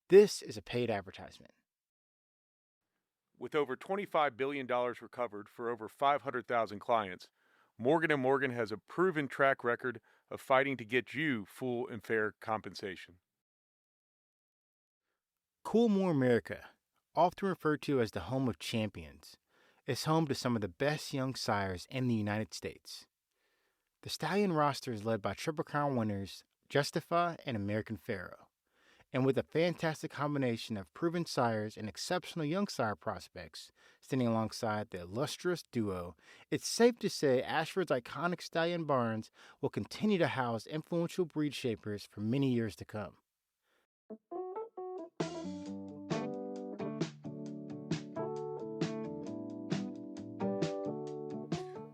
This is a paid advertisement. With over $25 billion recovered for over 500,000 clients, Morgan & Morgan has a proven track record of fighting to get you full and fair compensation. Coolmore America, often referred to as the home of champions, is home to some of the best young sires in the United States. The stallion roster is led by Triple Crown winners Justify and American Pharaoh. And with a fantastic combination of proven sires and exceptional young sire prospects standing alongside the illustrious duo, it's safe to say Ashford's iconic stallion barns will continue to house influential breed shapers for many years to come.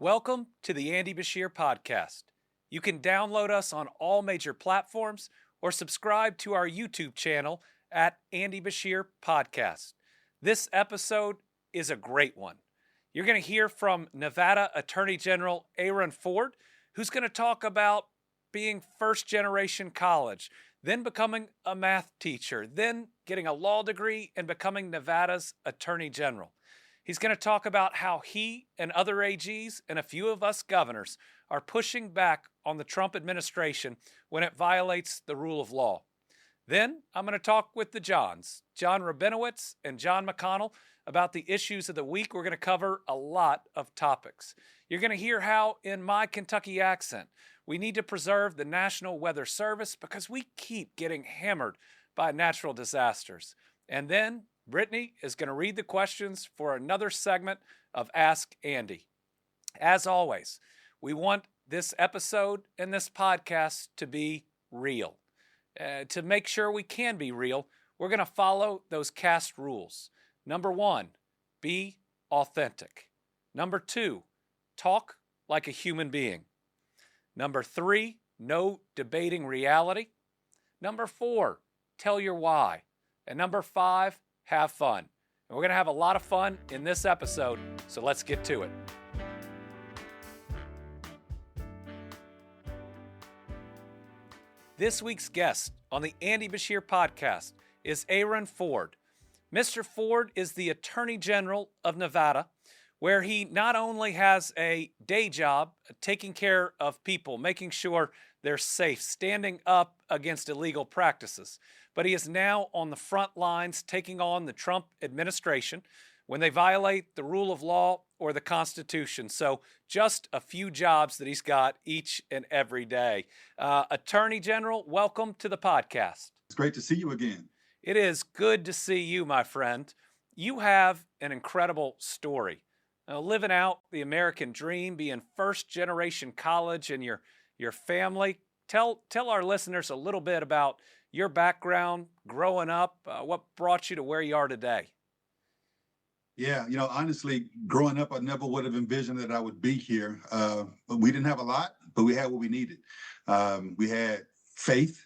Welcome to the Andy Beshear Podcast. You can download us on all major platforms or subscribe to our YouTube channel at Andy Beshear Podcast. This episode is a great one. You're going to hear from Nevada Attorney General Aaron Ford, who's going to talk about being first-generation college, then becoming a math teacher, then getting a law degree and becoming Nevada's Attorney General. He's going to talk about how he and other AGs and a few of us governors are pushing back on the Trump administration when it violates the rule of law. Then I'm going to talk with the Johns, John Rabinowitz and John McConnell, about the issues of the week. We're going to cover a lot of topics. You're going to hear how, in my Kentucky accent, we need to preserve the National Weather Service because we keep getting hammered by natural disasters. And then Brittany is going to read the questions for another segment of Ask Andy. As always, we want this episode and this podcast to be real. To make sure we can be real, we're going to follow those cast rules. Number 1, be authentic. Number 2, talk like a human being. Number 3, no debating reality. Number 4, tell your why. And number 5, have fun. And we're going to have a lot of fun in this episode, so let's get to it. This week's guest on the Andy Beshear Podcast is Aaron Ford. Mr. Ford is the Attorney General of Nevada, where he not only has a day job taking care of people, making sure they're safe, standing up against illegal practices, but he is now on the front lines taking on the Trump administration when they violate the rule of law or the Constitution. So just a few jobs that he's got each and every day. Attorney General, welcome to the podcast. It's great to see you again. It is good to see you, my friend. You have an incredible story. Living out the American dream, being first-generation college and your family. Tell our listeners a little bit about your background, growing up, what brought you to where you are today. Yeah, honestly, growing up, I never would have envisioned that I would be here. We didn't have a lot, but we had what we needed. We had faith,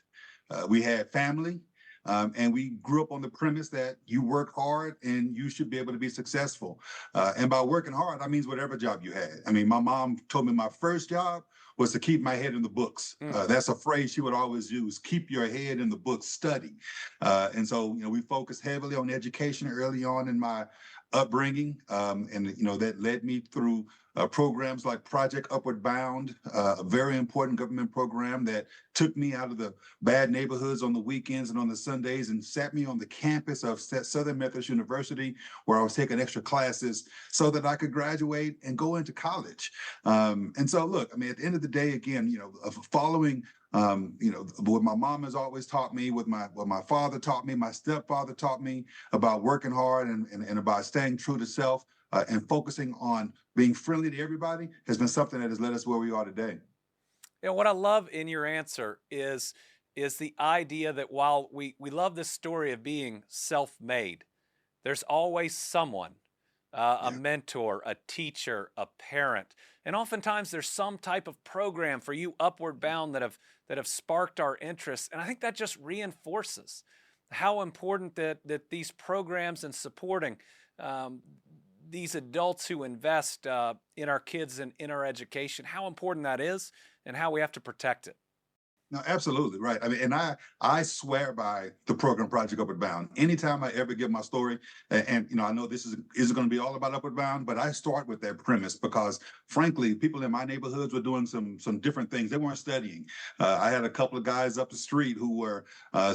we had family, and we grew up on the premise that you work hard and you should be able to be successful. And by working hard, that means whatever job you had. I mean, my mom told me my first job was to keep my head in the books. That's a phrase she would always use, keep your head in the books, study. And so, we focused heavily on education early on in my upbringing. And that led me through programs like Project Upward Bound, a very important government program that took me out of the bad neighborhoods on the weekends and on the Sundays and sat me on the campus of Southern Methodist University, where I was taking extra classes so that I could graduate and go into college. And so, look, I mean, at the end of the day, again, following what my mom has always taught me, what my father taught me, my stepfather taught me about working hard and about staying true to self and focusing on being friendly to everybody has been something that has led us where we are today. What I love in your answer is the idea that while we love this story of being self-made, there's always someone, a mentor, a teacher, a parent, and oftentimes there's some type of program for you upward bound that have sparked our interest, and I think that just reinforces how important that these programs and supporting these adults who invest in our kids and in our education, how important that is and how we have to protect it. No, absolutely right. I mean, and I swear by the program Project Upward Bound. Anytime I ever give my story, and I know this is going to be all about Upward Bound, but I start with that premise because, frankly, people in my neighborhoods were doing some different things. They weren't studying. I had a couple of guys up the street who were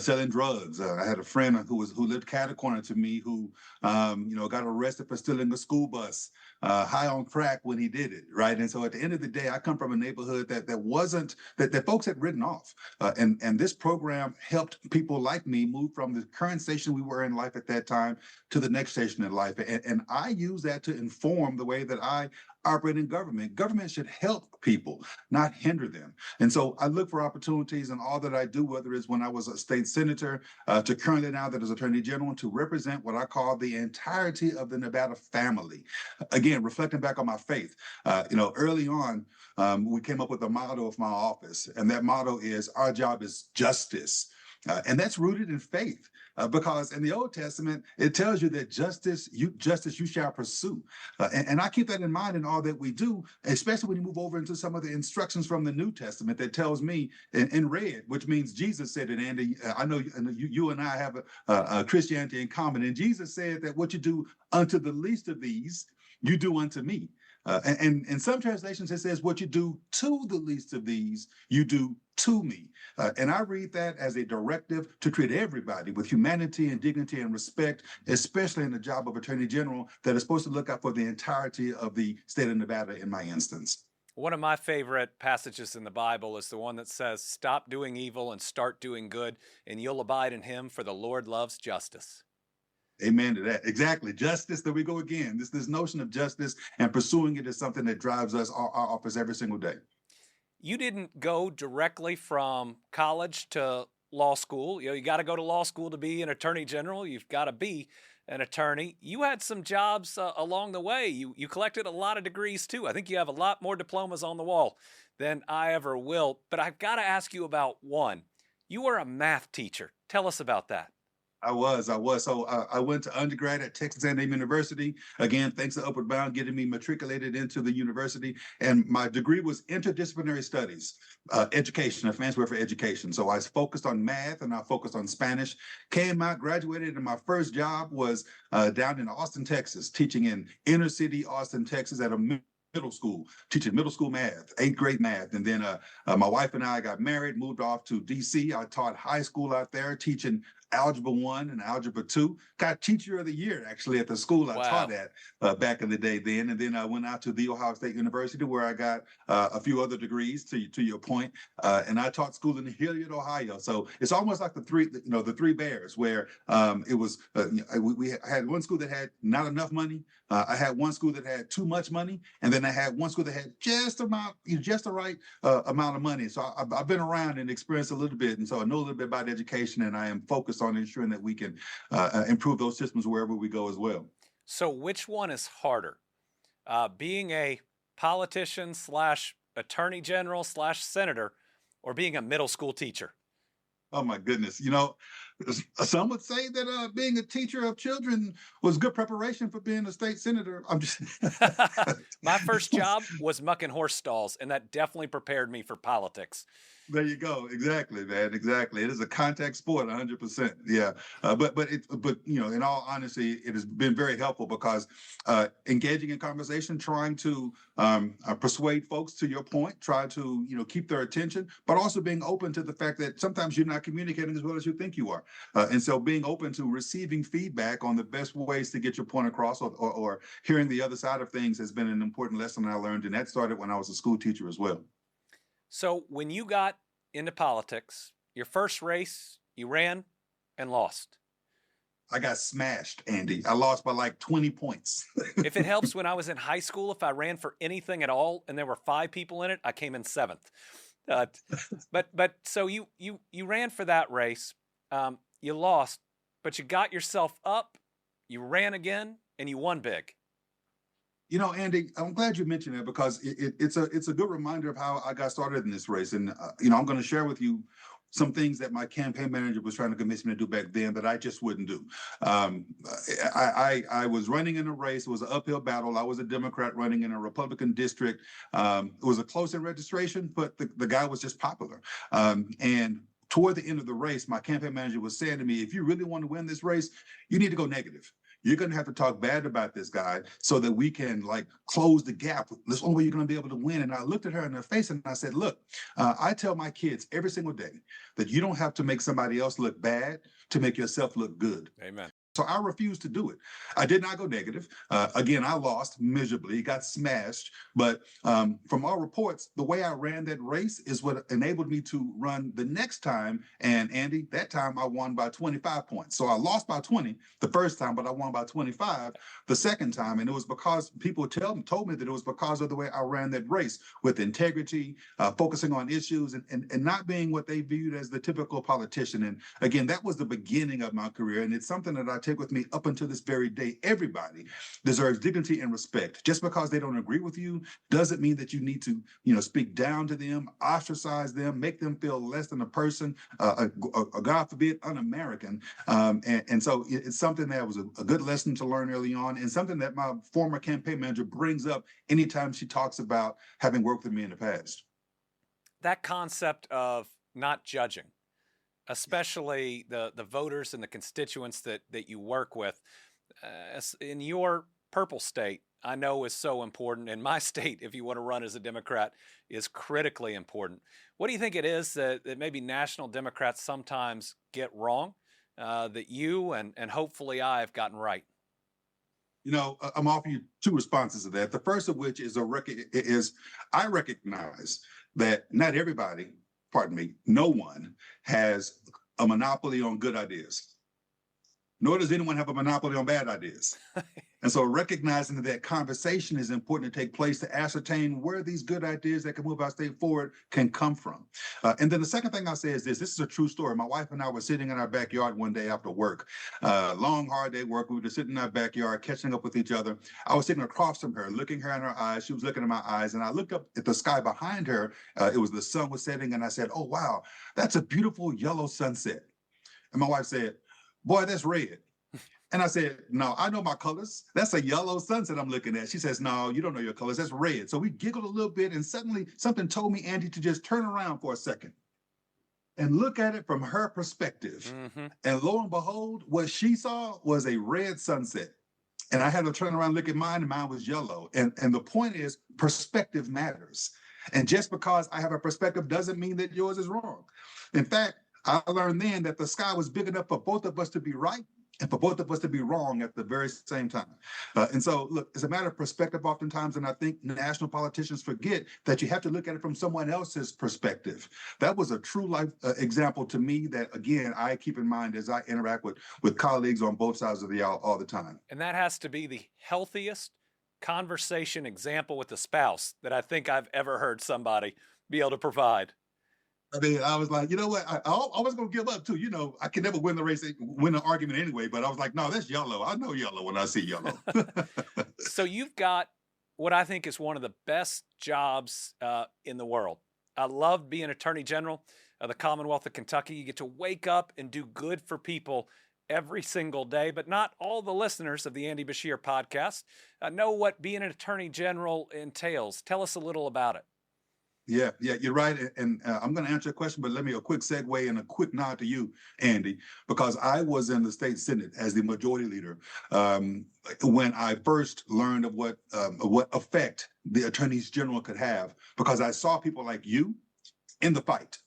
selling drugs. I had a friend who lived catty corner to me who got arrested for stealing a school bus, high on crack when he did it. Right, and so at the end of the day, I come from a neighborhood that wasn't that folks had written off. And this program helped people like me move from the current station we were in life at that time to the next station in life. And I use that to inform the way that I operate in government. Government should help people, not hinder them. And so I look for opportunities in all that I do, whether it's when I was a state senator to currently now that as Attorney General, to represent what I call the entirety of the Nevada family. Again, reflecting back on my faith, early on, we came up with a motto of my office, and that motto is our job is justice. And that's rooted in faith, because in the Old Testament, it tells you that justice you shall pursue. And I keep that in mind in all that we do, especially when you move over into some of the instructions from the New Testament that tells me in red, which means Jesus said it, Andy. I know you and I have a Christianity in common. And Jesus said that what you do unto the least of these, you do unto me. And in some translations, it says, what you do to the least of these, you do to me. And I read that as a directive to treat everybody with humanity and dignity and respect, especially in the job of Attorney General that is supposed to look out for the entirety of the state of Nevada in my instance. One of my favorite passages in the Bible is the one that says, stop doing evil and start doing good, and you'll abide in him, for the Lord loves justice. Amen to that. Exactly. Justice, there we go again. This notion of justice and pursuing it is something that drives us, our office every single day. You didn't go directly from college to law school. You got to go to law school to be an attorney general. You've got to be an attorney. You had some jobs along the way. You collected a lot of degrees too. I think you have a lot more diplomas on the wall than I ever will. But I've got to ask you about one. You were a math teacher. Tell us about that. I was. So I went to undergrad at Texas A&M University. Again, thanks to Upward Bound getting me matriculated into the university. And my degree was interdisciplinary studies, education, a fancy word for education. So I was focused on math and I focused on Spanish. Came out, graduated, and my first job was down in Austin, Texas, teaching in inner city Austin, Texas at a middle school, teaching middle school math, 8th grade math. And then my wife and I got married, moved off to DC. I taught high school out there, teaching Algebra 1 and Algebra 2. Got Teacher of the Year, actually, at the school I taught at back in the day then. And then I went out to The Ohio State University, where I got a few other degrees, to your point. And I taught school in Hilliard, Ohio. So it's almost like the three bears, where it was, we had one school that had not enough money. I had one school that had too much money. And then I had one school that had just the right amount of money. So I've been around and experienced a little bit. And so I know a little bit about education, and I am focused on ensuring that we can improve those systems wherever we go as well. So which one is harder? Being a politician / attorney general / senator, or being a middle school teacher? Oh my goodness. Some would say that being a teacher of children was good preparation for being a state senator. I'm just My first job was mucking horse stalls, and that definitely prepared me for politics. There you go. Exactly, man. Exactly. It is a contact sport, 100%. Yeah. But in all honesty, it has been very helpful because engaging in conversation, trying to persuade folks, to your point, try to keep their attention, but also being open to the fact that sometimes you're not communicating as well as you think you are, and so being open to receiving feedback on the best ways to get your point across, or hearing the other side of things has been an important lesson I learned, and that started when I was a school teacher as well. So when you got into politics, your first race, you ran and lost. I got smashed, Andy. I lost by like 20 points. If it helps, when I was in high school, if I ran for anything at all and there were 5 people in it, I came in 7th. But so you ran for that race, you lost, but you got yourself up, you ran again, and you won big. Andy, I'm glad you mentioned that, because it's a good reminder of how I got started in this race. And, I'm going to share with you some things that my campaign manager was trying to convince me to do back then that I just wouldn't do. I was running in a race. It was an uphill battle. I was a Democrat running in a Republican district. It was a close-in registration, but the guy was just popular. And toward the end of the race, my campaign manager was saying to me, if you really want to win this race, you need to go negative. You're going to have to talk bad about this guy so that we can like close the gap. That's the only way you're going to be able to win. And I looked at her in her face and I said, look, I tell my kids every single day that you don't have to make somebody else look bad to make yourself look good. Amen. So I refused to do it. I did not go negative. Again, I lost miserably, got smashed. But from all reports, the way I ran that race is what enabled me to run the next time. And Andy, that time I won by 25 points. So I lost by 20 the first time, but I won by 25 the second time. And it was because people told me that it was because of the way I ran that race with integrity, focusing on issues and not being what they viewed as the typical politician. And again, that was the beginning of my career. And it's something that I take with me up until this very day. Everybody deserves dignity and respect. Just because they don't agree with you doesn't mean that you need to, speak down to them, ostracize them, make them feel less than a person, God forbid, un-American. And so it's something that was a good lesson to learn early on, and something that my former campaign manager brings up anytime she talks about having worked with me in the past. That concept of not judging, especially the voters and the constituents that you work with, in your purple state, I know is so important. In my state, if you want to run as a Democrat, is critically important. What do you think it is that maybe national Democrats sometimes get wrong, that you and hopefully I have gotten right? I'm offering you two responses to that. The first of which is I recognize that not everybody, no one has a monopoly on good ideas. Nor does anyone have a monopoly on bad ideas. And so recognizing that conversation is important to take place to ascertain where these good ideas that can move our state forward can come from. And then the second thing I'll say is this is a true story. My wife and I were sitting in our backyard one day after work, long, hard day work. We were just sitting in our backyard, catching up with each other. I was sitting across from her, looking her in her eyes. She was looking in my eyes. And I looked up at the sky behind her. It was the sun was setting. And I said, oh, wow, that's a beautiful yellow sunset. And my wife said, boy, that's red. And I said, no, I know my colors. That's a yellow sunset I'm looking at. She says, no, you don't know your colors. That's red. So we giggled a little bit, and suddenly something told me, Andy, to just turn around for a second and look at it from her perspective. Mm-hmm. And lo and behold, what she saw was a red sunset. And I had to turn around and look at mine, and mine was yellow. And the point is, perspective matters. And just because I have a perspective doesn't mean that yours is wrong. In fact, I learned then that the sky was big enough for both of us to be right and for both of us to be wrong at the very same time. And so, look, it's a matter of perspective oftentimes, and I think national politicians forget that you have to look at it from someone else's perspective. That was a true life example to me that, again, I keep in mind as I interact with colleagues on both sides of the aisle all the time. And that has to be the healthiest conversation example with a spouse that I think I've ever heard somebody be able to provide. I mean, I was like, you know what? I was going to give up too. I can never win the race, win an argument anyway. But I was like, no, that's yellow. I know yellow when I see yellow. So you've got what I think is one of the best jobs in the world. I love being Attorney General of the Commonwealth of Kentucky. You get to wake up and do good for people every single day, but not all the listeners of the Andy Beshear podcast know what being an Attorney General entails. Tell us a little about it. Yeah, you're right. And I'm going to answer a question, but let me a quick segue and a quick nod to you, Andy, because I was in the state Senate as the majority leader when I first learned of what effect the attorneys general could have, because I saw people like you in the fight,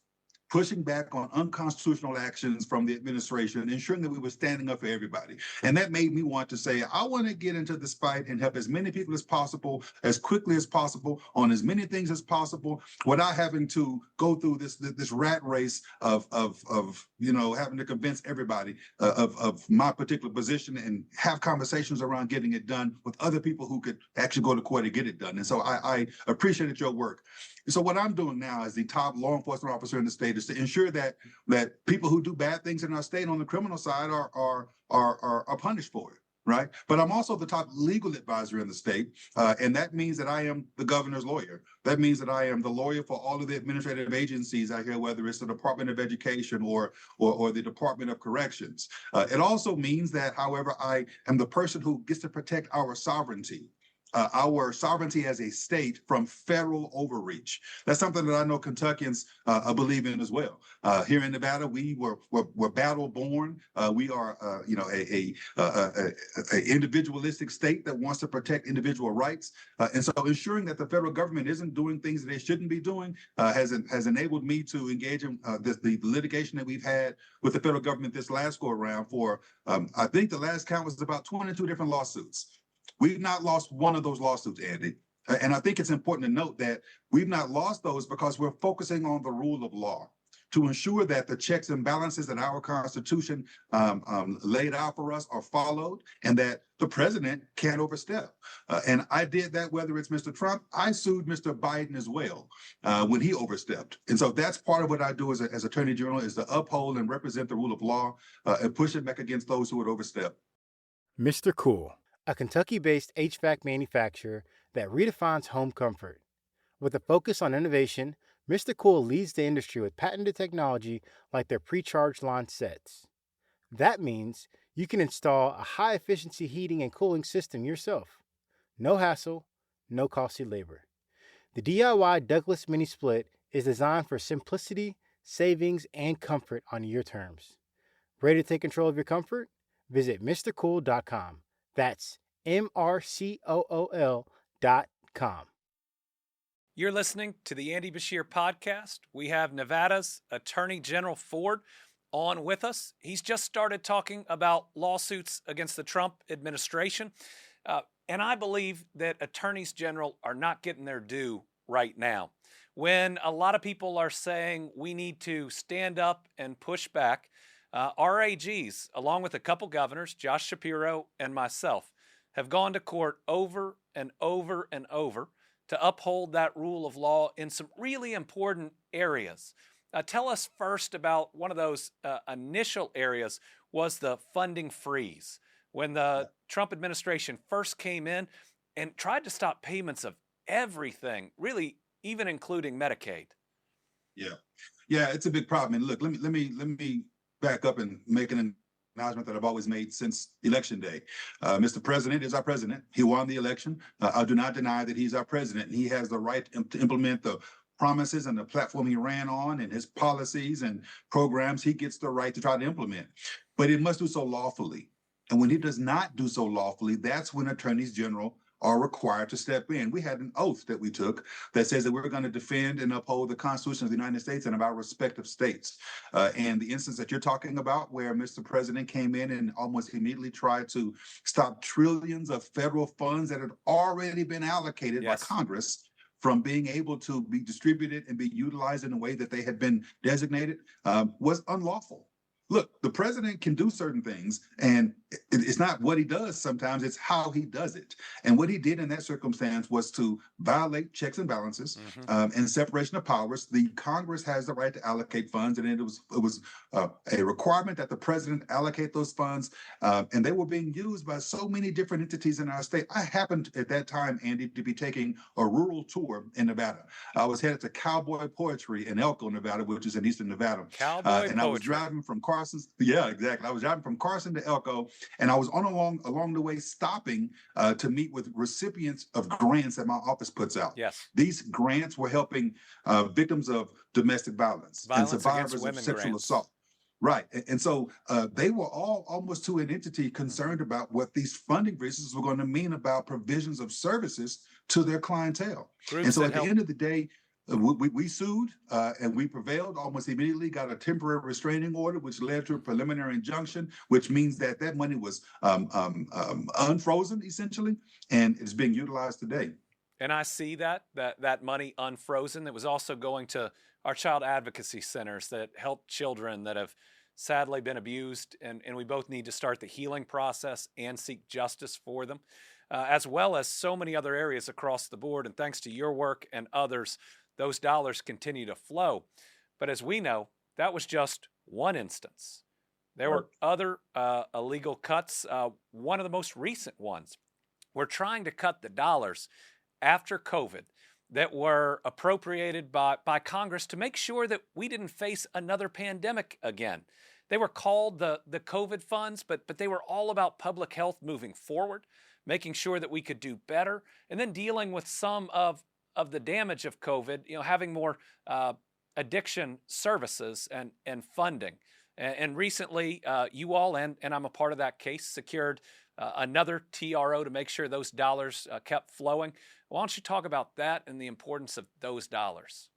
pushing back on unconstitutional actions from the administration, ensuring that we were standing up for everybody. And that made me want to say, I want to get into this fight and help as many people as possible, as quickly as possible, on as many things as possible, without having to go through this rat race of having to convince everybody of my particular position and have conversations around getting it done with other people who could actually go to court and get it done. And so I appreciated your work. So what I'm doing now as the top law enforcement officer in the state is to ensure that people who do bad things in our state on the criminal side are punished for it. right? But I'm also the top legal advisor in the state, and that means that I am the governor's lawyer. That means that I am the lawyer for all of the administrative agencies out here, whether it's the Department of Education or the Department of Corrections. It also means that, however, I am the person who gets to protect our sovereignty as a state from federal overreach. That's something that I know Kentuckians believe in as well. Here in Nevada, we're battle born. We are, a individualistic state that wants to protect individual rights, and so ensuring that the federal government isn't doing things that they shouldn't be doing has enabled me to engage in the litigation that we've had with the federal government this last go around for. I think the last count was about 22 different lawsuits. We've not lost one of those lawsuits, Andy. And I think it's important to note that we've not lost those because we're focusing on the rule of law to ensure that the checks and balances that our Constitution laid out for us are followed and that the president can't overstep. And I did that, whether it's Mr. Trump. I sued Mr. Biden as well when he overstepped. And so that's part of what I do as Attorney General, is to uphold and represent the rule of law and push it back against those who would overstep. Mr. Cool, a Kentucky-based HVAC manufacturer that redefines home comfort. With a focus on innovation, Mr. Cool leads the industry with patented technology like their pre-charged line sets. That means you can install a high-efficiency heating and cooling system yourself. No hassle, no costly labor. The DIY Douglas Mini Split is designed for simplicity, savings, and comfort on your terms. Ready to take control of your comfort? Visit MrCool.com. That's MRCOOL.com. You're listening to the Andy Beshear Podcast. We have Nevada's Attorney General Ford on with us. He's just started talking about lawsuits against the Trump administration. And I believe that attorneys general are not getting their due right now. When a lot of people are saying we need to stand up and push back, our AGs, along with a couple governors, Josh Shapiro and myself, have gone to court over and over and over to uphold that rule of law in some really important areas. Tell us first about one of those initial areas was the funding freeze. When the Trump administration first came in and tried to stop payments of everything, really even including Medicaid. Yeah, it's a big problem. And look, let me back up and make an acknowledgement that I've always made since Election Day. Mr. President is our president. He won the election. I do not deny that he's our president. He has the right to implement the promises and the platform he ran on and his policies and programs. He gets the right to try to implement, but he must do so lawfully. And when he does not do so lawfully, that's when attorneys general are required to step in. We had an oath that we took that says that we're going to defend and uphold the Constitution of the United States and of our respective states. And the instance that you're talking about, where Mr. President came in and almost immediately tried to stop trillions of federal funds that had already been allocated by Congress from being able to be distributed and be utilized in a way that they had been designated, was unlawful. Look, the president can do certain things, and it's not what he does sometimes, it's how he does it. And what he did in that circumstance was to violate checks and balances and separation of powers. The Congress has the right to allocate funds, and it was a requirement that the president allocate those funds, and they were being used by so many different entities in our state. I happened at that time, Andy, to be taking a rural tour in Nevada. I was headed to Cowboy Poetry in Elko, Nevada, which is in eastern Nevada. And I was driving from Carson. Yeah, exactly. I was driving from Carson to Elko, and I was along the way stopping to meet with recipients of grants that my office puts out. Yes. These grants were helping victims of domestic violence and survivors of sexual assault. Right. And so they were all almost to an entity concerned about what these funding freezes were going to mean about provisions of services to their clientele. And so at the end of the day, we sued and we prevailed almost immediately, got a temporary restraining order, which led to a preliminary injunction, which means that money was unfrozen, essentially, and it's being utilized today. And I see that money unfrozen that was also going to our child advocacy centers that help children that have sadly been abused. And we both need to start the healing process and seek justice for them, as well as so many other areas across the board. And thanks to your work and others, those dollars continue to flow. But as we know, that was just one instance. There were other illegal cuts. One of the most recent ones, we're trying to cut the dollars after COVID that were appropriated by Congress to make sure that we didn't face another pandemic again. They were called the COVID funds, but they were all about public health moving forward, making sure that we could do better, and then dealing with some of the damage of COVID, having more addiction services and funding. And recently, you all, and I'm a part of that case, secured another TRO to make sure those dollars kept flowing. Why don't you talk about that and the importance of those dollars?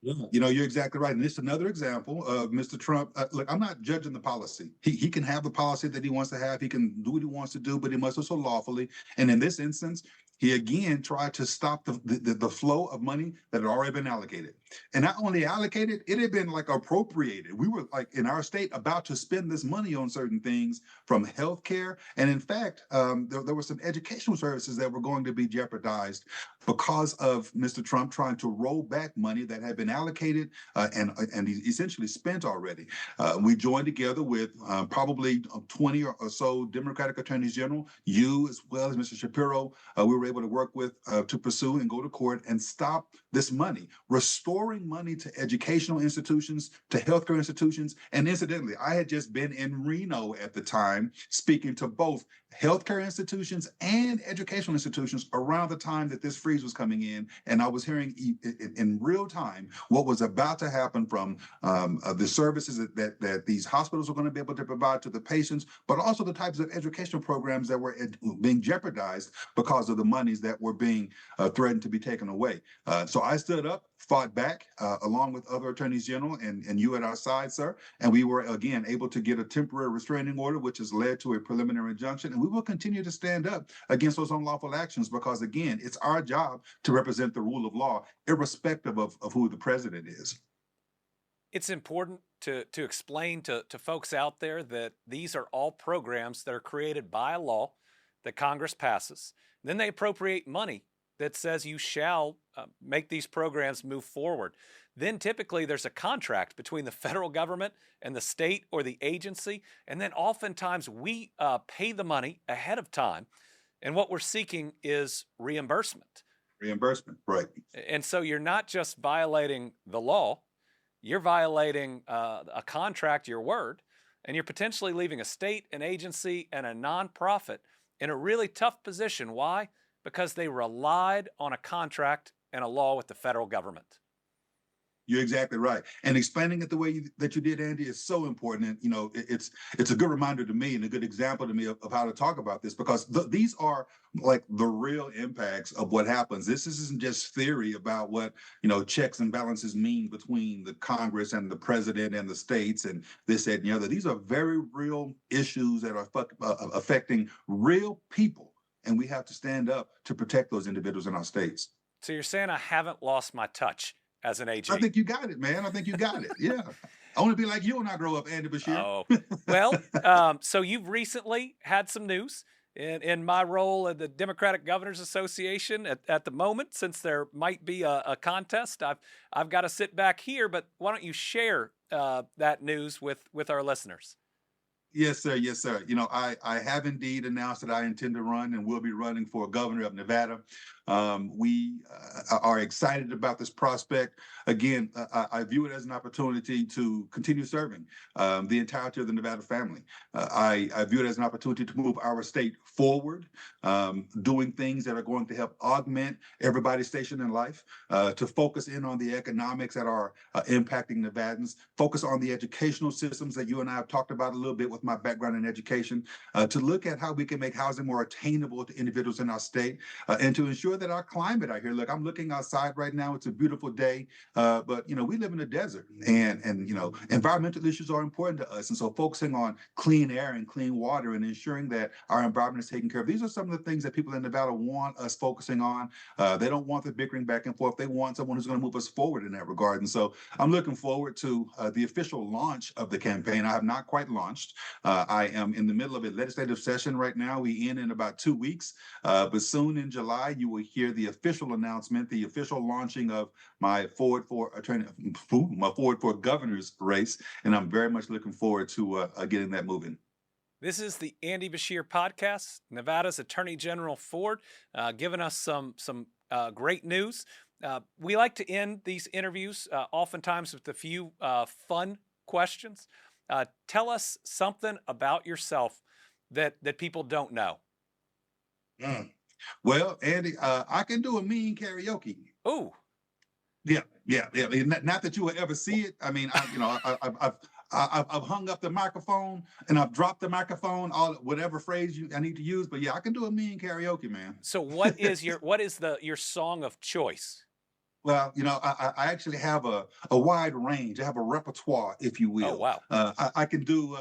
Yeah. You're exactly right. And it's another example of Mr. Trump. Look, I'm not judging the policy. He can have the policy that he wants to have. He can do what he wants to do, but he must also lawfully. And in this instance, he again tried to stop the flow of money that had already been allocated. And not only allocated, it had been like appropriated. We were like in our state about to spend this money on certain things from healthcare. And in fact, there were some educational services that were going to be jeopardized because of Mr. Trump trying to roll back money that had been allocated and essentially spent already. We joined together with probably 20 or so Democratic attorneys general, you as well as Mr. Shapiro. We were able to work with to pursue and go to court and stop this money, restoring money to educational institutions, to healthcare institutions. And incidentally, I had just been in Reno at the time, speaking to both healthcare institutions and educational institutions around the time that this freeze was coming in. And I was hearing in real time what was about to happen from the services that these hospitals were going to be able to provide to the patients, but also the types of educational programs that were being jeopardized because of the monies that were being threatened to be taken away. So I stood up, fought back along with other attorneys general and you at our side, sir. And we were, again, able to get a temporary restraining order, which has led to a preliminary injunction. And we will continue to stand up against those unlawful actions because, again, it's our job to represent the rule of law, irrespective of who the president is. It's important to explain to folks out there that these are all programs that are created by a law that Congress passes. Then they appropriate money that says you shall make these programs move forward. Then typically there's a contract between the federal government and the state or the agency, and then oftentimes we pay the money ahead of time, and what we're seeking is reimbursement. Reimbursement, right. And so you're not just violating the law, you're violating a contract, your word, and you're potentially leaving a state, an agency, and a nonprofit in a really tough position. Why? Because they relied on a contract and a law with the federal government. You're exactly right. And explaining it the way that you did, Andy, is so important. And, it's a good reminder to me and a good example to me of how to talk about this, because these are like the real impacts of what happens. This isn't just theory about what, checks and balances mean between the Congress and the president and the states and this, that, and the other. These are very real issues that are affecting real people. And we have to stand up to protect those individuals in our states. So you're saying I haven't lost my touch as an AG? I think you got it, man. I think you got it. Yeah. I want to be like you when I grow up, Andy Beshear. Oh, well, so you've recently had some news in my role at the Democratic Governors Association at the moment, since there might be a contest. I've got to sit back here, but why don't you share that news with our listeners? Yes, sir. Yes, sir. I have indeed announced that I intend to run and will be running for governor of Nevada. We are excited about this prospect. Again, I view it as an opportunity to continue serving the entirety of the Nevada family. I view it as an opportunity to move our state forward, doing things that are going to help augment everybody's station in life, to focus in on the economics that are impacting Nevadans, focus on the educational systems that you and I have talked about a little bit with my background in education, to look at how we can make housing more attainable to individuals in our state, and to ensure that our climate out here, look, I'm looking outside right now, it's a beautiful day, but we live in a desert, and environmental issues are important to us. And so focusing on clean air and clean water and ensuring that our environment is taken care of. These are some of the things that people in Nevada want us focusing on. They don't want the bickering back and forth. They want someone who's going to move us forward in that regard. And so I'm looking forward to the official launch of the campaign. I have not quite launched. I am in the middle of a legislative session right now. We end in about 2 weeks, but soon in July, you will hear the official announcement, the official launching of my Forward for Governor's race, and I'm very much looking forward to getting that moving. This is the Andy Beshear Podcast. Nevada's Attorney General Ford giving us some great news. We like to end these interviews oftentimes with a few fun questions. Tell us something about yourself that people don't know. Well, Andy, I can do a mean karaoke. Ooh. Yeah. Not that you will ever see it. I mean, I've hung up the microphone and I've dropped the microphone, whatever phrase I need to use. But yeah, I can do a mean karaoke, man. So what is your song of choice? Well, I actually have a wide range. I have a repertoire, if you will. Oh, wow. I can do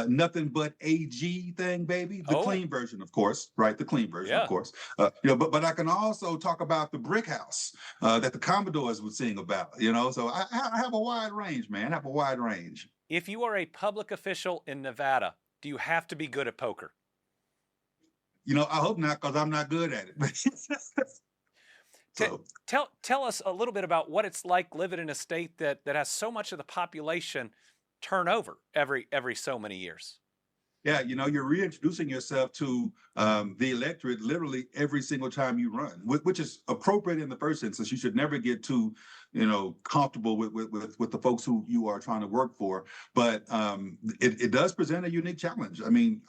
nothing but AG thing, baby. The clean version, of course, right? The clean version, of course. But I can also talk about the brick house that the Commodores would sing about, So I have a wide range, man. I have a wide range. If you are a public official in Nevada, do you have to be good at poker? I hope not, because I'm not good at it. So. Tell us a little bit about what it's like living in a state that has so much of the population turnover every so many years. Yeah, you're reintroducing yourself to the electorate literally every single time you run, which is appropriate in the first instance. You should never get too, comfortable with the folks who you are trying to work for. But it does present a unique challenge. I mean,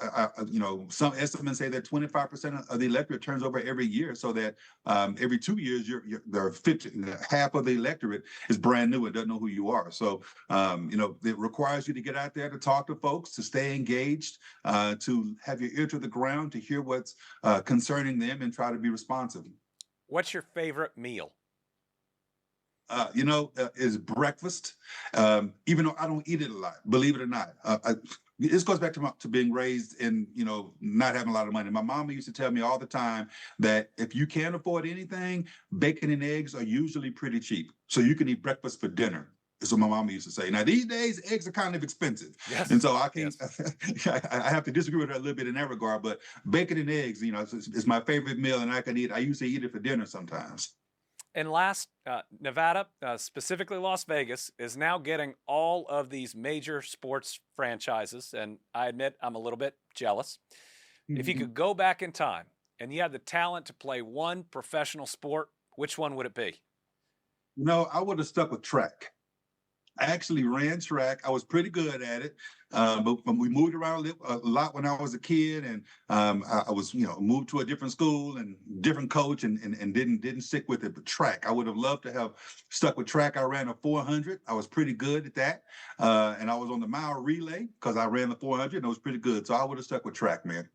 some estimates say that 25% of the electorate turns over every year, so that every 2 years, there are half of the electorate is brand new and doesn't know who you are. So, it requires you to get out there to talk to folks, to stay engaged, to have your ear to the ground, to hear what's concerning them and try to be responsive. What's your favorite meal? Is breakfast. Even though I don't eat it a lot, believe it or not. This goes back to being raised in, not having a lot of money. My mama used to tell me all the time that if you can't afford anything, bacon and eggs are usually pretty cheap. So you can eat breakfast for dinner. That's what my mama used to say. Now, these days, eggs are kind of expensive. Yes. And so I can't, I have to disagree with her a little bit in that regard, but bacon and eggs, is my favorite meal, and I usually eat it for dinner sometimes. And last, Nevada, specifically Las Vegas, is now getting all of these major sports franchises, and I admit I'm a little bit jealous. Mm-hmm. If you could go back in time and you had the talent to play one professional sport, which one would it be? I would have stuck with track. I actually ran track. I was pretty good at it, but we moved around a lot when I was a kid, and I was, moved to a different school and different coach, and didn't stick with it. But track, I would have loved to have stuck with track. I ran a 400. I was pretty good at that, and I was on the mile relay because I ran the 400, and I was pretty good. So I would have stuck with track, man.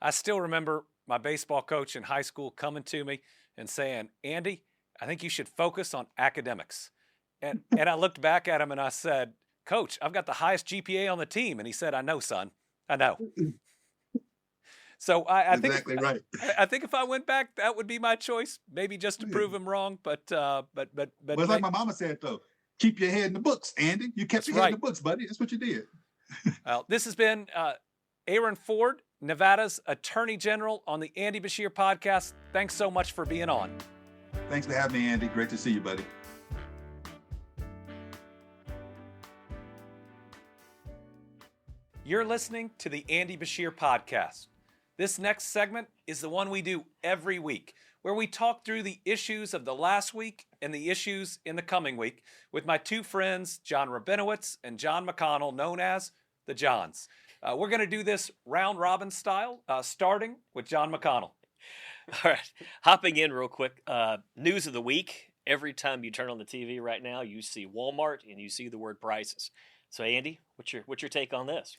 I still remember my baseball coach in high school coming to me and saying, "Andy, I think you should focus on academics." And I looked back at him and I said, "Coach, I've got the highest GPA on the team." And he said, "I know, son. I know." So I think exactly right. I think if I went back, that would be my choice. Maybe just to prove him wrong, but well, it's like my mama said though, keep your head in the books, Andy. You kept your head in the books, buddy. That's what you did. Well, this has been Aaron Ford, Nevada's Attorney General, on the Andy Beshear Podcast. Thanks so much for being on. Thanks for having me, Andy. Great to see you, buddy. You're listening to the Andy Beshear Podcast. This next segment is the one we do every week, where we talk through the issues of the last week and the issues in the coming week with my two friends, John Rabinowitz and John McConnell, known as the Johns. We're going to do this round robin style, starting with John McConnell. All right, hopping in real quick. News of the week. Every time you turn on the TV right now, you see Walmart and you see the word prices. So, Andy, what's your take on this?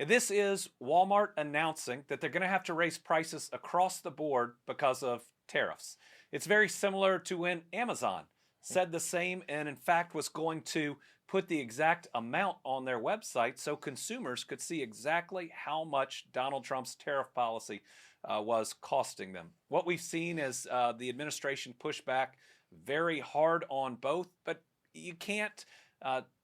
This is Walmart announcing that they're going to have to raise prices across the board because of tariffs. It's very similar to when Amazon said the same and, in fact, was going to put the exact amount on their website so consumers could see exactly how much Donald Trump's tariff policy was costing them. What we've seen is the administration push back very hard on both, but you can't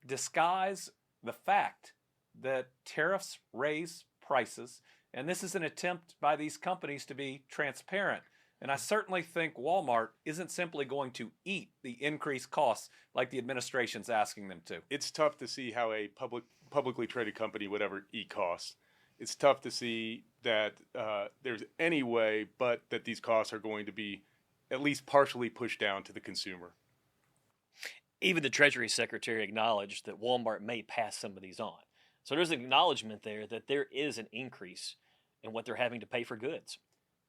disguise the fact that tariffs raise prices, and this is an attempt by these companies to be transparent And I certainly think Walmart isn't simply going to eat the increased costs like the administration's asking them to. It's tough to see how a publicly traded company would ever eat costs. It's tough to see that there's any way but that these costs are going to be at least partially pushed down to the consumer. Even the Treasury Secretary acknowledged that Walmart may pass some of these on. So there's an acknowledgement there that there is an increase in what they're having to pay for goods.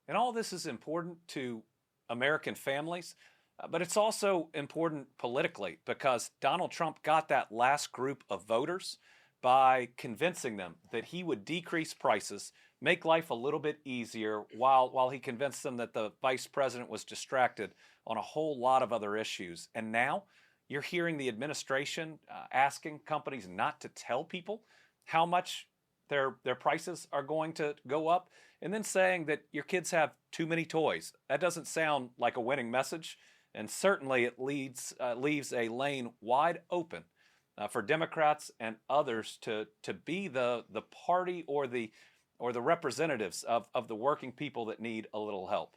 And all this is important to American families, but it's also important politically because Donald Trump got that last group of voters by convincing them that he would decrease prices, make life a little bit easier while he convinced them that the vice president was distracted on a whole lot of other issues. And now you're hearing the administration asking companies not to tell people how much their prices are going to go up, and then saying that your kids have too many toys. That doesn't sound like a winning message, and certainly it leaves a lane wide open for Democrats and others to be the party or the representatives of the working people that need a little help.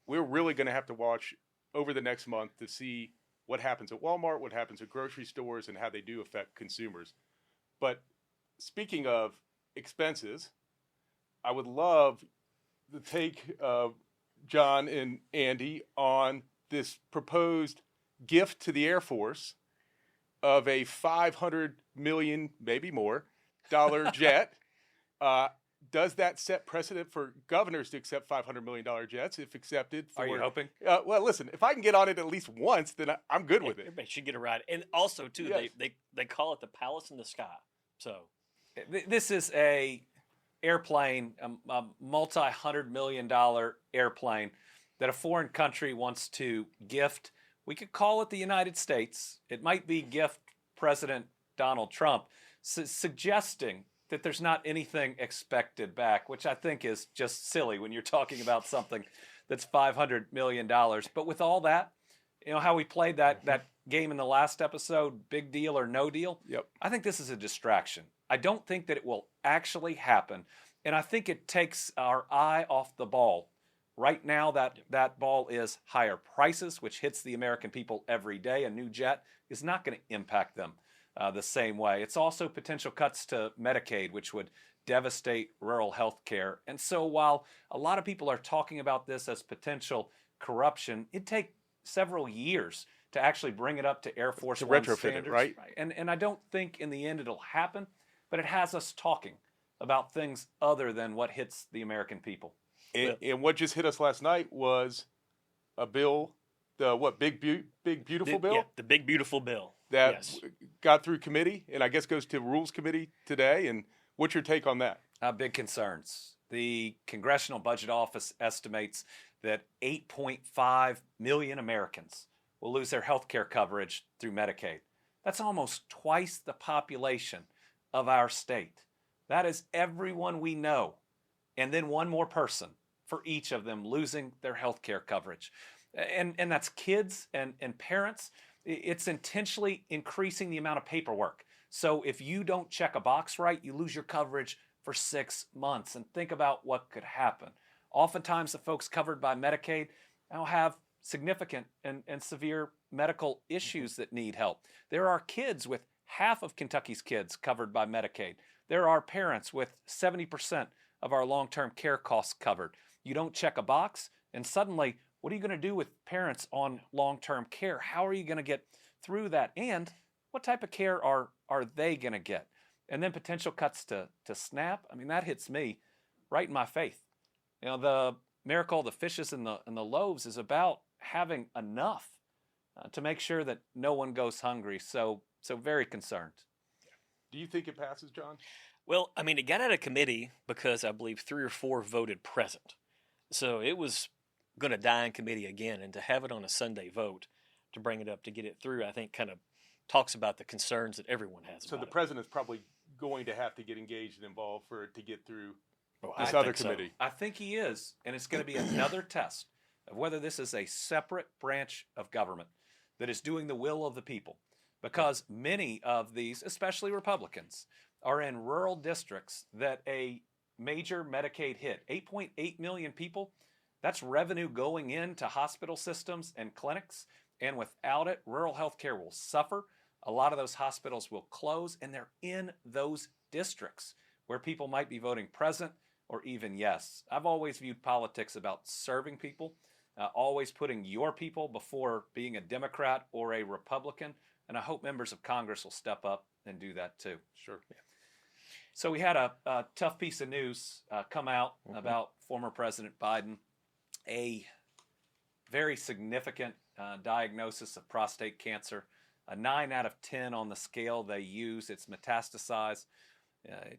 We're really going to have to watch over the next month to see what happens at Walmart, what happens at grocery stores, and how they do affect consumers. But speaking of expenses, I would love the take of John and Andy on this proposed gift to the Air Force of a $500 million, maybe more, jet. Does that set precedent for governors to accept $500 million jets if accepted? Are you hoping? Well, listen, if I can get on it at least once, then I'm good with it. Everybody should get a ride. And also, too, Yes. they call it the Palace in the Sky. So This is a airplane, a multi-$100 million airplane that a foreign country wants to gift. We could call it the United States. It might be gift President Donald Trump, suggesting that there's not anything expected back, which I think is just silly when you're talking about something that's $500 million. But with all that, you know how we played that game in the last episode, big deal or no deal? Yep. I think this is a distraction. I don't think that it will actually happen. And I think it takes our eye off the ball. Right now, that ball is higher prices, which hits the American people every day. A new jet is not going to impact them the same way. It's also potential cuts to Medicaid, which would devastate rural health care. And so while a lot of people are talking about this as potential corruption, it'd take several years to actually bring it up to Air Force One retrofit standards. it, right? And I don't think in the end it'll happen, but it has us talking about things other than what hits the American people. And what just hit us last night was a bill, the big beautiful bill? Yeah, the big beautiful bill. That Yes. got through committee and I guess goes to Rules Committee today. And what's your take on that? Big concerns. The Congressional Budget Office estimates that 8.5 million Americans will lose their health care coverage through Medicaid. That's almost twice the population of our state. That is everyone we know, and then one more person for each of them losing their health care coverage. And that's kids and parents. It's intentionally increasing the amount of paperwork. So if you don't check a box right, you lose your coverage for 6 months. And think about what could happen. Oftentimes, the folks covered by Medicaid now have significant and severe medical issues that need help. There are kids with half of Kentucky's kids covered by Medicaid. There are parents with 70% of our long-term care costs covered. You don't check a box, and suddenly, what are you going to do with parents on long-term care? How are you going to get through that? And what type of care are they going to get? And then potential cuts to SNAP. I mean, that hits me right in my faith. You know, the miracle of the fishes and the loaves is about having enough to make sure that no one goes hungry. So very concerned. Do you think it passes, John? Well, I mean, it got out of committee because I believe 3 or 4 voted present. So it was going to die in committee again. And to have it on a Sunday vote to bring it up to get it through, I think kind of talks about the concerns that everyone has So about the it. president's probably going to have to get engaged and involved for it to get through Well, this I other think so. committee. I think he is, and it's going to be another test of whether this is a separate branch of government that is doing the will of the people. Because many of these, especially Republicans, are in rural districts that a major Medicaid hit. 8.8 million people, That's revenue going into hospital systems and clinics, and without it, rural healthcare will suffer. A lot of those hospitals will close, and they're in those districts where people might be voting present or even yes. I've always viewed politics about serving people, always putting your people before being a Democrat or a Republican, and I hope members of Congress will step up and do that too. Sure. Yeah. So we had a tough piece of news come out about former President Biden, a very significant diagnosis of prostate cancer, a 9 out of 10 on the scale they use. It's metastasized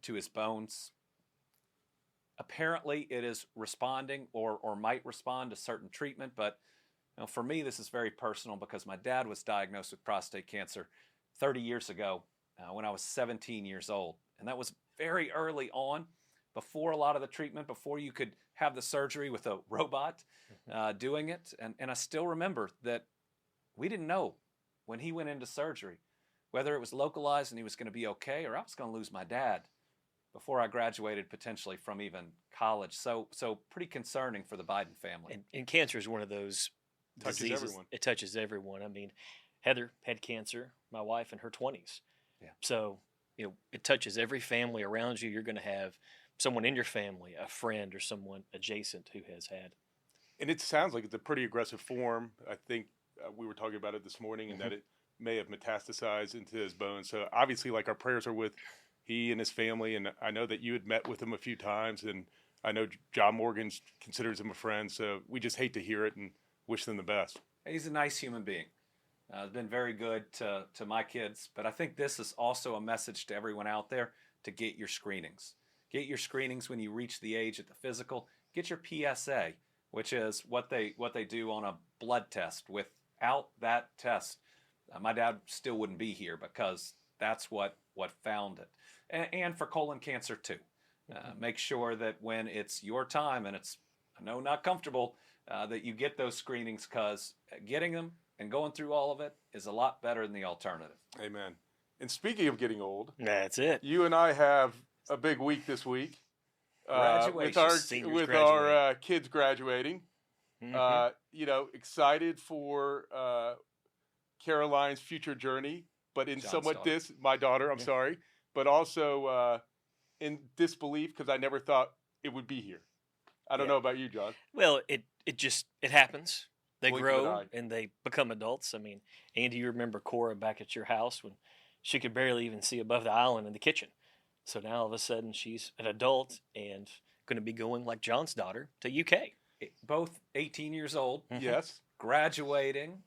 to his bones. Apparently, it is responding or might respond to certain treatment, but for me, this is very personal because my dad was diagnosed with prostate cancer 30 years ago when I was 17 years old. And that was very early on, before a lot of the treatment, before you could have the surgery with a robot doing it. And I still remember that we didn't know when he went into surgery whether it was localized and he was going to be okay, or I was going to lose my dad before I graduated potentially from even college. So pretty concerning for the Biden family. And cancer is one of those diseases. Everyone. It touches everyone. I mean, Heather had cancer, my wife, in her 20s. Yeah. So, it touches every family around you. You're going to have someone in your family, a friend or someone adjacent who has had. And it sounds like it's a pretty aggressive form. I think we were talking about it this morning, and that it may have metastasized into his bones. So obviously, our prayers are with he and his family. And I know that you had met with him a few times, and I know John Morgan considers him a friend. So we just hate to hear it and wish them the best. He's a nice human being. He's been very good to my kids. But I think this is also a message to everyone out there to get your screenings. Get your screenings when you reach the age at the physical. Get your PSA, which is what they do on a blood test. Without that test, my dad still wouldn't be here because that's what found it. And for colon cancer too. Make sure that when it's your time, and it's, I know, not comfortable, that you get those screenings, because getting them and going through all of it is a lot better than the alternative. Amen. And speaking of getting old, That's it. you and I have a big week this week with our kids graduating. Excited for Caroline's future journey, but in John's somewhat daughter. my daughter, I'm sorry, but also in disbelief because I never thought it would be here. I don't know about you, John. Well, it happens. They Blink of an grow eye. and they become adults. I mean, Andy, you remember Cora back at your house when she could barely even see above the island in the kitchen. So now all of a sudden she's an adult and going to be going, like John's daughter, to UK. Both 18 years old, Yes. graduating.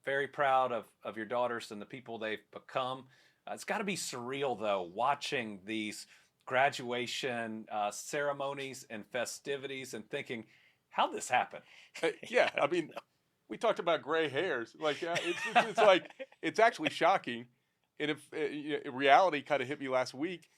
Very proud of your daughters and the people they've become. It's got to be surreal, though, watching these graduation ceremonies and festivities and thinking, how'd this happen? Yeah, I mean, we talked about gray hairs. It's like, it's actually shocking. And if reality kind of hit me last week,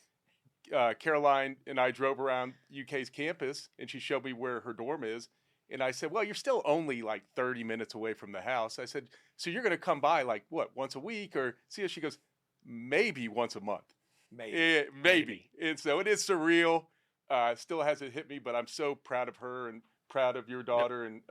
Caroline and I drove around UK's campus, and she showed me where her dorm is. And I said, well, you're still only 30 minutes away from the house. I said, so you're going to come by once a week or see us? She goes, maybe once a month. Maybe. And so it is surreal. Still hasn't hit me, but I'm so proud of her and proud of your daughter. And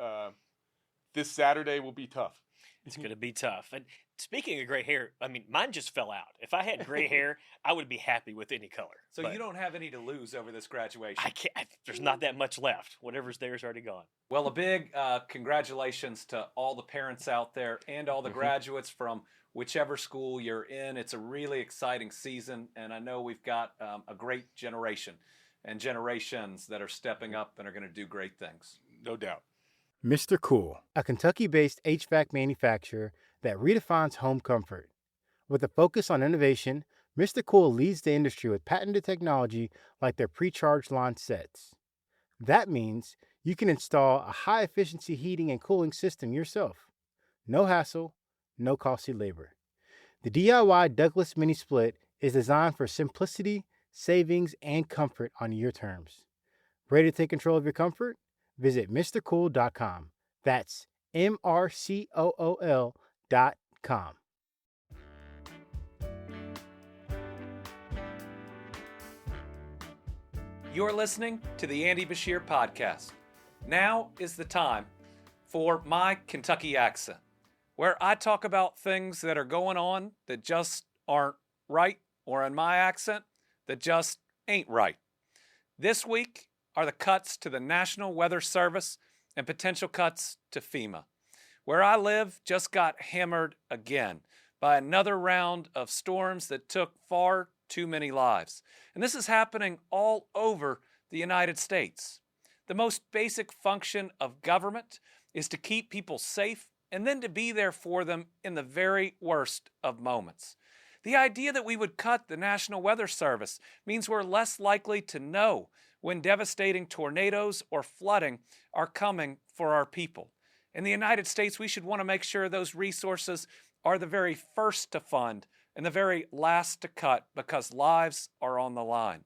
this Saturday will be tough. It's going to be tough. And speaking of gray hair, I mean, mine just fell out. If I had gray hair, I would be happy with any color. So But you don't have any to lose over this graduation. I can't. There's not that much left. Whatever's there is already gone. Well, a big congratulations to all the parents out there and all the graduates from whichever school you're in. It's a really exciting season, and I know we've got a great generation and generations that are stepping up and are going to do great things. No doubt. Mr. Cool, a Kentucky-based HVAC manufacturer that redefines home comfort. With a focus on innovation, Mr. Cool leads the industry with patented technology like their pre-charged line sets. That means you can install a high-efficiency heating and cooling system yourself. No hassle, no costly labor. The DIY Douglas Mini Split is designed for simplicity, savings, and comfort on your terms. Ready to take control of your comfort? Visit MrCool.com. That's MRCOOL.com. You're listening to the Andy Beshear Podcast. Now is the time for my Kentucky accent, where I talk about things that are going on that just aren't right, or in my accent, that just ain't right. This week are the cuts to the National Weather Service and potential cuts to FEMA. Where I live just got hammered again by another round of storms that took far too many lives. And this is happening all over the United States. The most basic function of government is to keep people safe and then to be there for them in the very worst of moments. The idea that we would cut the National Weather Service means we're less likely to know when devastating tornadoes or flooding are coming for our people. In the United States, we should want to make sure those resources are the very first to fund and the very last to cut, because lives are on the line.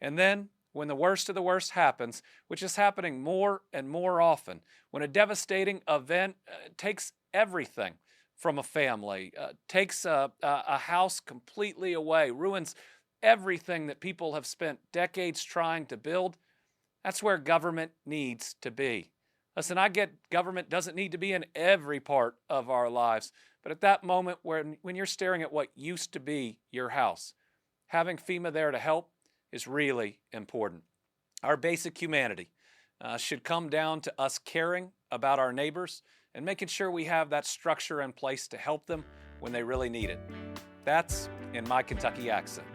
And then, when the worst of the worst happens, which is happening more and more often, when a devastating event takes everything from a family, takes a house completely away, ruins everything that people have spent decades trying to build, that's where government needs to be. Listen, I get government doesn't need to be in every part of our lives, but at that moment when you're staring at what used to be your house, having FEMA there to help is really important. Our basic humanity should come down to us caring about our neighbors and making sure we have that structure in place to help them when they really need it. That's in my Kentucky accent.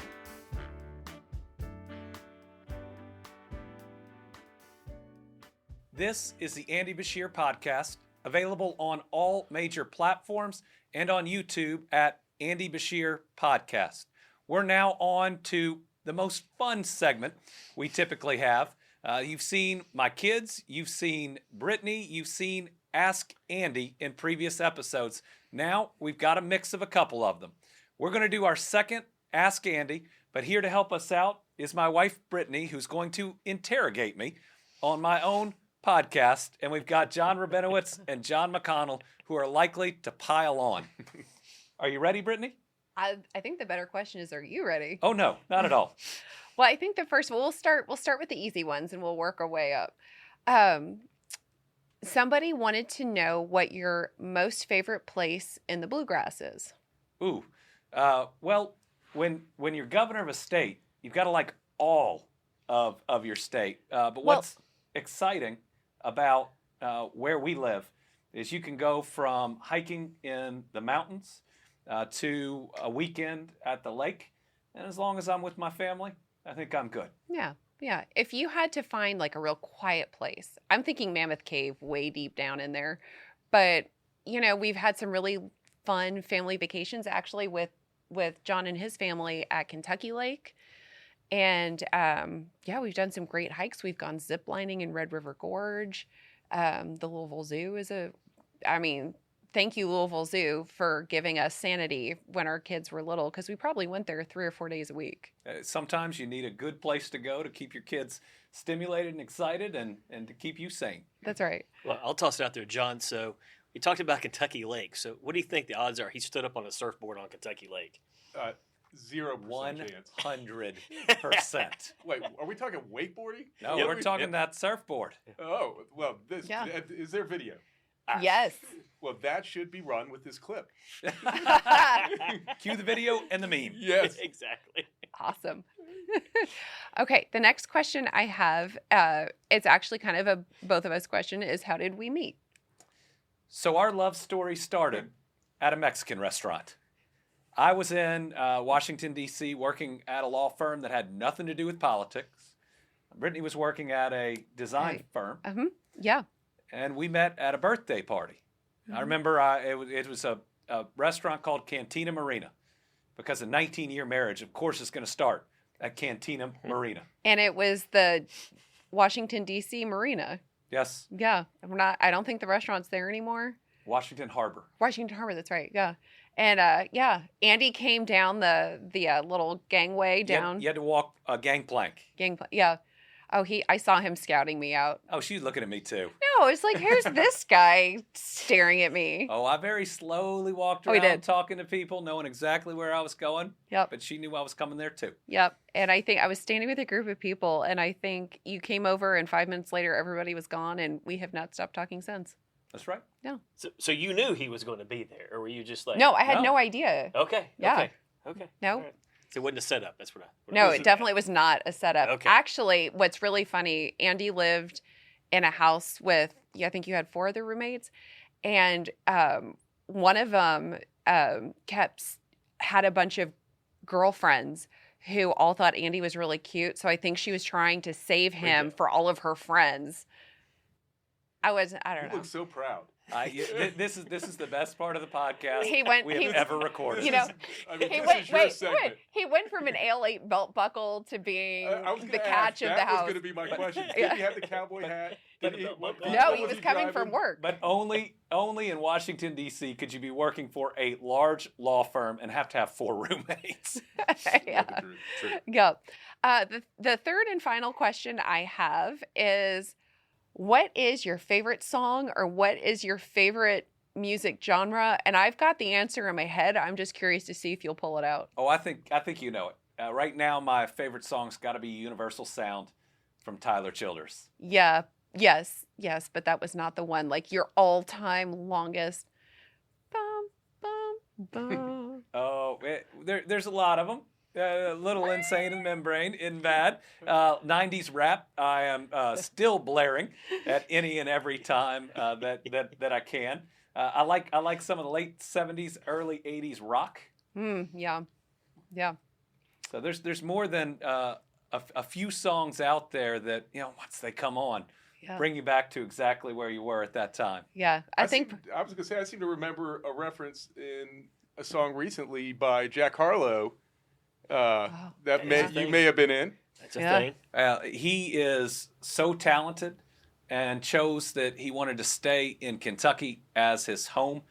This is the Andy Beshear Podcast, available on all major platforms and on YouTube at Andy Beshear Podcast. We're now on to the most fun segment we typically have. You've seen my kids, you've seen Brittany, you've seen Ask Andy in previous episodes. Now we've got a mix of a couple of them. We're going to do our second Ask Andy, but here to help us out is my wife Brittany, who's going to interrogate me on my own podcast, and we've got John Rabinowitz and John McConnell who are likely to pile on. Are you ready, Brittany? I think the better question is, are you ready? Oh no, not at all. Well, I think we'll start with the easy ones and we'll work our way up. Somebody wanted to know what your most favorite place in the bluegrass is. Ooh, well, when you're governor of a state, you've got to like all of your state. But what's exciting about where we live is you can go from hiking in the mountains to a weekend at the lake. And as long as I'm with my family, I think I'm good. Yeah. If you had to find like a real quiet place, I'm thinking Mammoth Cave way deep down in there. But, we've had some really fun family vacations actually with John and his family at Kentucky Lake. And, we've done some great hikes. We've gone zip lining in Red River Gorge. The Louisville Zoo thank you, Louisville Zoo, for giving us sanity when our kids were little, because we probably went there 3 or 4 days a week. Sometimes you need a good place to go to keep your kids stimulated and excited and to keep you sane. That's right. Well, I'll toss it out there, John. So you talked about Kentucky Lake. So what do you think the odds are he stood up on a surfboard on Kentucky Lake? 0% chance. 100%. Wait, are we talking wakeboarding? No, we're talking that surfboard. Oh, well, is there video? Yes. Well, that should be run with this clip. Cue the video and the meme. Yes. Exactly. Awesome. Okay, the next question I have, it's actually kind of a both of us question, is how did we meet? So our love story started at a Mexican restaurant. I was in Washington, D.C., working at a law firm that had nothing to do with politics. Brittany was working at a design firm. Yeah. And we met at a birthday party. I remember it was a restaurant called Cantina Marina, because a 19-year marriage, of course, is going to start at Cantina Marina. And it was the Washington, D.C. Marina. Yes. Yeah. I don't think the restaurant's there anymore. Washington Harbor. Washington Harbor, that's right. Yeah. And Andy came down the little gangway down. You had to walk a gangplank. Yeah. Oh, I saw him scouting me out. Oh, she's looking at me too. No, it's like, who's this guy staring at me? Oh, I very slowly walked Oh, he around did. talking to people, knowing exactly where I was going. Yep. But she knew I was coming there too. Yep. And I think I was standing with a group of people, and I think you came over, and 5 minutes later, everybody was gone, and we have not stopped talking since. That's right. No. So you knew he was going to be there, or were you just like... No, I had No. no idea. Okay. Yeah. Okay. No. All right. So it wasn't a setup. That's what I... No, it definitely was not a setup. Okay. Actually, what's really funny, Andy lived in a house with, I think you had 4 other roommates, and one of them had a bunch of girlfriends who all thought Andy was really cute. So I think she was trying to save him for all of her friends. I don't You know. look so proud. This is the best part of the podcast we have ever recorded. You know, I mean, He this went, is your wait, segment. wait. He went from an AL8 belt buckle to being I was the gonna catch ask, of the that was house. going to be my question. Yeah. Did he have the cowboy hat? But Did he, what- No, what he was coming from driving? work. But only in Washington, D.C. could you be working for a large law firm and have to have 4 roommates. Yeah. True. Yeah. The third and final question I have is, what is your favorite song, or what is your favorite music genre? And I've got the answer in my head. I'm just curious to see if you'll pull it out. Oh, I think you know it. Right now, my favorite song's got to be "Universal Sound" from Tyler Childers. Yeah. Yes. But that was not the one. Like your all-time longest. Bum, bum, bum. Oh, there's a lot of them. A little insane in the membrane, in bad. 90s rap, I am still blaring at any and every time that I can. I like some of the late 70s, early 80s rock. Yeah. So there's more than a few songs out there that, once they come on, Yeah. bring you back to exactly where you were at that time. Yeah. I think. I was going to say, I seem to remember a reference in a song recently by Jack Harlow that you may have been in. That's a Yeah. thing. He is so talented and chose that he wanted to stay in Kentucky as his home.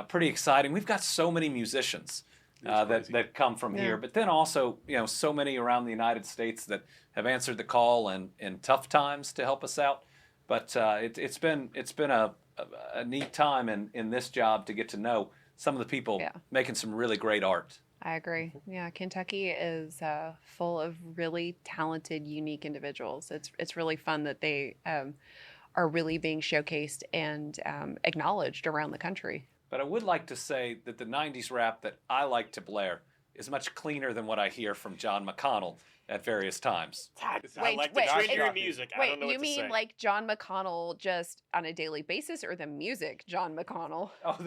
Pretty exciting. We've got so many musicians that come from here, but then also, so many around the United States that have answered the call in tough times to help us out. But it's been a neat time in this job to get to know some of the people making some really great art. I agree. Yeah, Kentucky is full of really talented, unique individuals. It's really fun that they are really being showcased and acknowledged around the country. But I would like to say that the 90s rap that I like to blare is much cleaner than what I hear from John McConnell at various times. I Wait, like wait, the trendier is- music. I Wait, don't know you what to mean say. like John McConnell just on a daily basis, or the music John McConnell? Oh,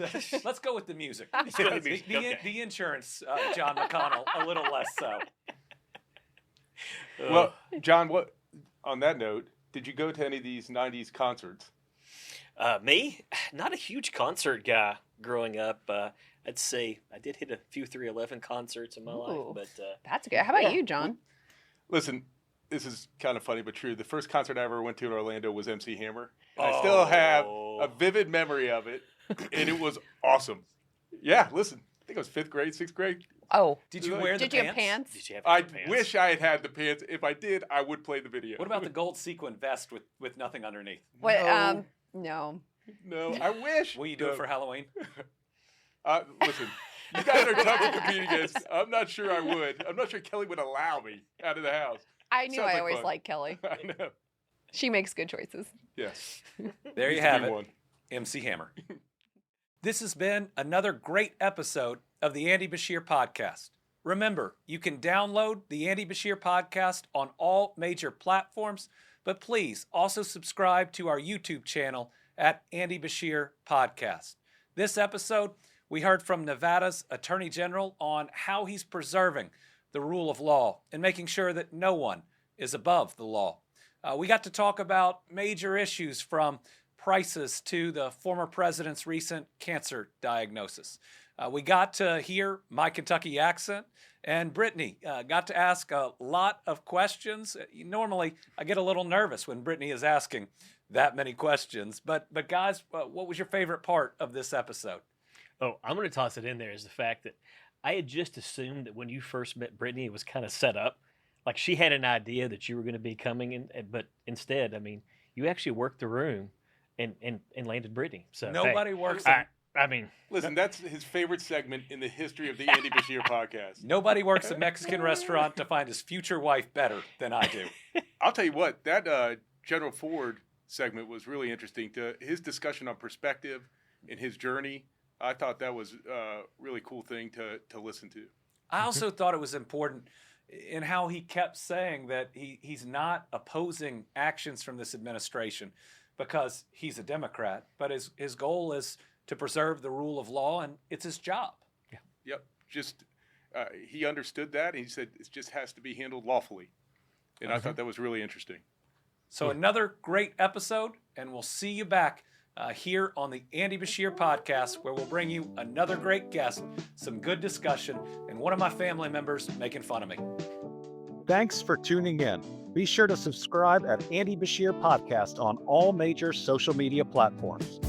let's go with the music. Let's go with the music, okay. The insurance, John McConnell, a little less so. Well, John, on that note, did you go to any of these 90s concerts? Me? Not a huge concert guy growing up. I'd say I did hit a few 311 concerts in my life, Ooh. but That's good. How about you, John? Listen, this is kind of funny but true. The first concert I ever went to in Orlando was MC Hammer. And I still have a vivid memory of it, and it was awesome. Yeah, listen, I think it was 5th grade, 6th grade. Oh, Did you wear the did you pants? have pants? did you have I pants? wish I had the pants. If I did, I would play the video. What about the gold sequin vest with nothing underneath? What? No. No. No, I wish. Will you do it for Halloween? Listen, you guys are tough to compete against. I'm not sure I would. I'm not sure Kelly would allow me out of the house. I knew Sounds I like always fun. liked Kelly. I know. She makes good choices. Yes. There you Used to have be it. one. MC Hammer. This has been another great episode of the Andy Beshear Podcast. Remember, you can download the Andy Beshear Podcast on all major platforms, but please also subscribe to our YouTube channel at Andy Beshear Podcast. This episode, we heard from Nevada's Attorney General on how he's preserving the rule of law and making sure that no one is above the law. We got to talk about major issues from prices to the former president's recent cancer diagnosis. We got to hear my Kentucky accent, and Brittany got to ask a lot of questions. Normally, I get a little nervous when Brittany is asking that many questions, but guys, what was your favorite part of this episode? Oh, I'm going to toss it in there is the fact that I had just assumed that when you first met Brittany, it was kind of set up. like she had an idea that you were going to be coming in, but instead, I mean, you actually worked the room and landed Brittany. So Nobody works. I mean, Listen, that's his favorite segment in the history of the Andy Beshear podcast. Nobody works a Mexican restaurant to find his future wife better than I do. I'll tell you what, that General Ford segment was really interesting. To his discussion on perspective and his journey, I thought that was a really cool thing to listen to. I also thought it was important in how he kept saying that he's not opposing actions from this administration because he's a Democrat, but his goal is to preserve the rule of law, and it's his job. Yeah. Yep. Just he understood that, and he said it just has to be handled lawfully. And I thought that was really interesting. So another great episode, and we'll see you back here on the Andy Beshear Podcast, where we'll bring you another great guest, some good discussion, and one of my family members making fun of me. Thanks for tuning in. Be sure to subscribe at Andy Beshear Podcast on all major social media platforms.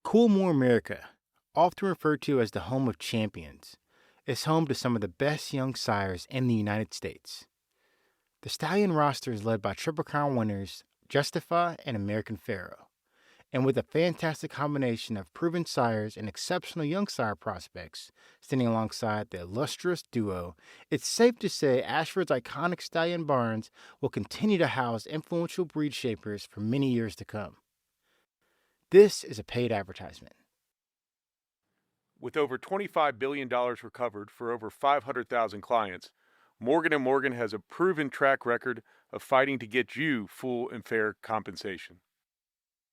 Coolmore, America, often referred to as the home of champions, is home to some of the best young sires in the United States. The stallion roster is led by Triple Crown winners Justify and American Pharaoh, and with a fantastic combination of proven sires and exceptional young sire prospects standing alongside the illustrious duo, it's safe to say Ashford's iconic stallion barns will continue to house influential breed shapers for many years to come. This is a paid advertisement. With over $25 billion recovered for over 500,000 clients, Morgan & Morgan has a proven track record of fighting to get you full and fair compensation.